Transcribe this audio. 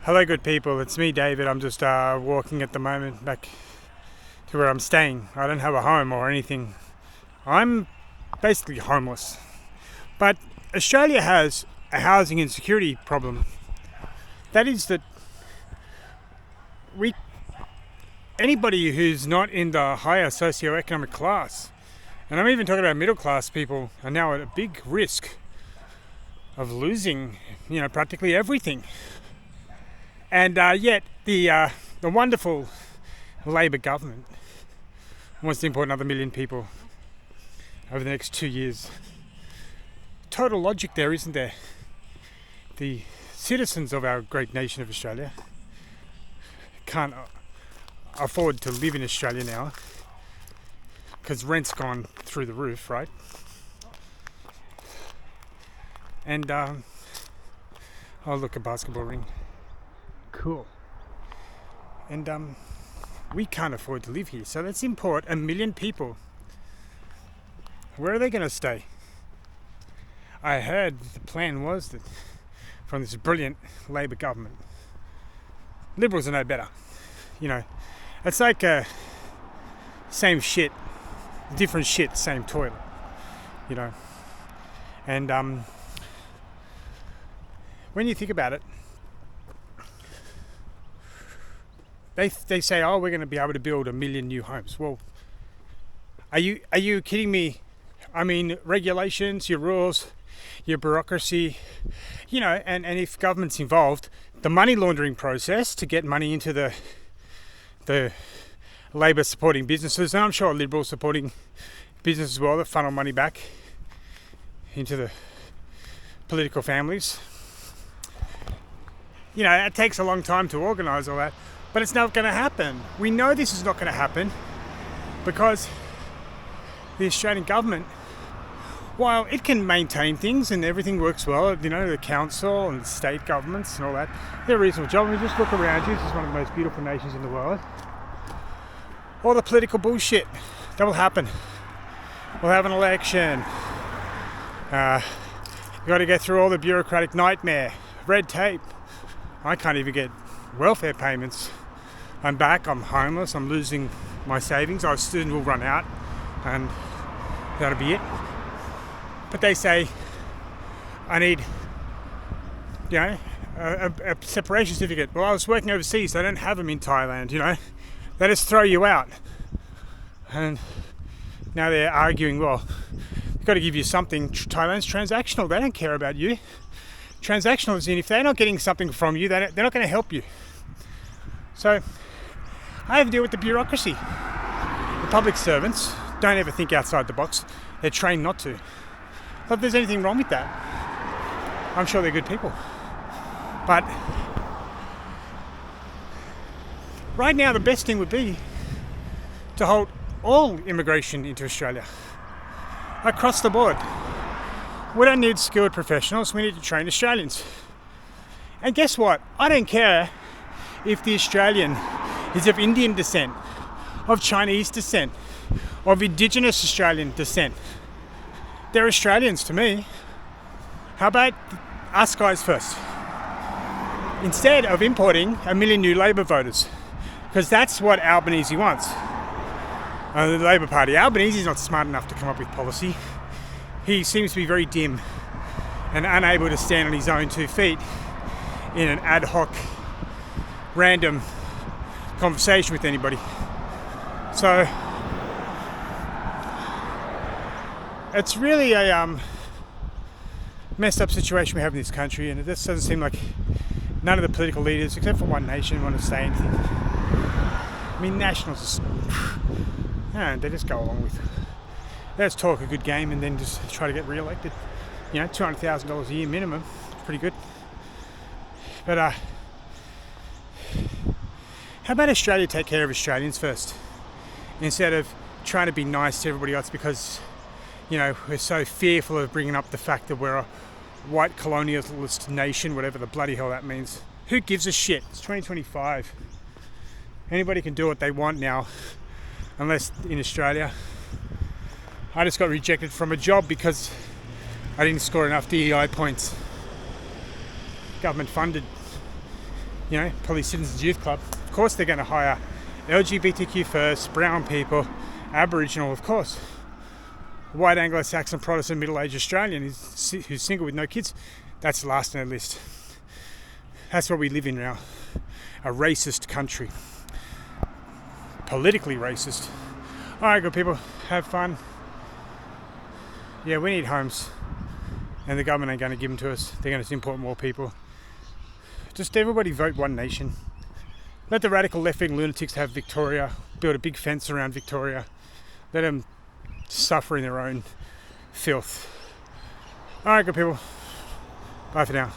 Hello, good people. It's me, David. I'm just walking at the moment back to where I'm staying. I don't have a home or anything. I'm basically homeless. But Australia has a housing insecurity problem. That is that anybody who's not in the higher socioeconomic class, and I'm even talking about middle class people, are now at a big risk of losing, practically everything. And yet the wonderful Labor government wants to import another 1 million people over the next 2 years. Total logic there, isn't there? The citizens of our great nation of Australia can't afford to live in Australia now because rent's gone through the roof, right? And oh, look, a basketball ring. Cool. And we can't afford to live here, so let's import 1 million people. Where are they going to stay? I heard the plan was that from this brilliant Labor government, Liberals are no better. It's like same shit, different shit, same toilet. And when you think about it, they say, oh, we're going to be able to build 1 million new homes. Well, are you kidding me? I mean, regulations, your rules, your bureaucracy, and if government's involved, the money laundering process to get money into the Labor supporting businesses, and I'm sure Liberals supporting businesses as well that funnel money back into the political families. It takes a long time to organise all that. But it's not going to happen. We know this is not going to happen because the Australian government, while it can maintain things and everything works well, the council and the state governments and all that, they're a reasonable job. I mean, just look around you. This is one of the most beautiful nations in the world. All the political bullshit that will happen. We'll have an election. You've got to go through all the bureaucratic nightmare, red tape. I can't even get welfare payments. I'm back, I'm homeless, I'm losing my savings. I soon will run out and that'll be it. But they say I need, a separation certificate. Well, I was working overseas, so I don't have them in Thailand, They just throw you out. And now they're arguing, well, you've got to give you something. Thailand's transactional, they don't care about you. Transactional is in, if they're not getting something from you, they're not going to help you. So I have to deal with the bureaucracy. The public servants don't ever think outside the box. They're trained not to. Not that there's anything wrong with that. I'm sure they're good people. But right now the best thing would be to halt all immigration into Australia. Across the board. We don't need skilled professionals, we need to train Australians. And guess what? I don't care if the Australian is of Indian descent, of Chinese descent, of Indigenous Australian descent. They're Australians to me. How about us guys first? Instead of importing 1 million new Labor voters, because that's what Albanese wants. The Labor Party. Albanese's not smart enough to come up with policy. He seems to be very dim and unable to stand on his own 2 feet in an ad hoc, random conversation with anybody. So it's really a messed up situation we have in this country, and it just doesn't seem like none of the political leaders, except for One Nation, want to say anything. I mean, Nationals, they just go along with, let's talk a good game and then just try to get re-elected. $200,000 a year minimum, pretty good. But how about Australia take care of Australians first, instead of trying to be nice to everybody else because, we're so fearful of bringing up the fact that we're a white colonialist nation, whatever the bloody hell that means. Who gives a shit? It's 2025. Anybody can do what they want now, unless in Australia. I just got rejected from a job because I didn't score enough DEI points. Government funded, Police Citizens Youth Club. Of course they're going to hire LGBTQ first, brown people, Aboriginal, of course. White Anglo-Saxon Protestant middle-aged Australian who's single with no kids. That's last on their list. That's what we live in now. A racist country. Politically racist. Alright, good people. Have fun. Yeah, we need homes. And the government ain't going to give them to us. They're going to import more people. Just everybody vote One Nation. Let the radical left-wing lunatics have Victoria. Build a big fence around Victoria. Let them suffer in their own filth. Alright, good people. Bye for now.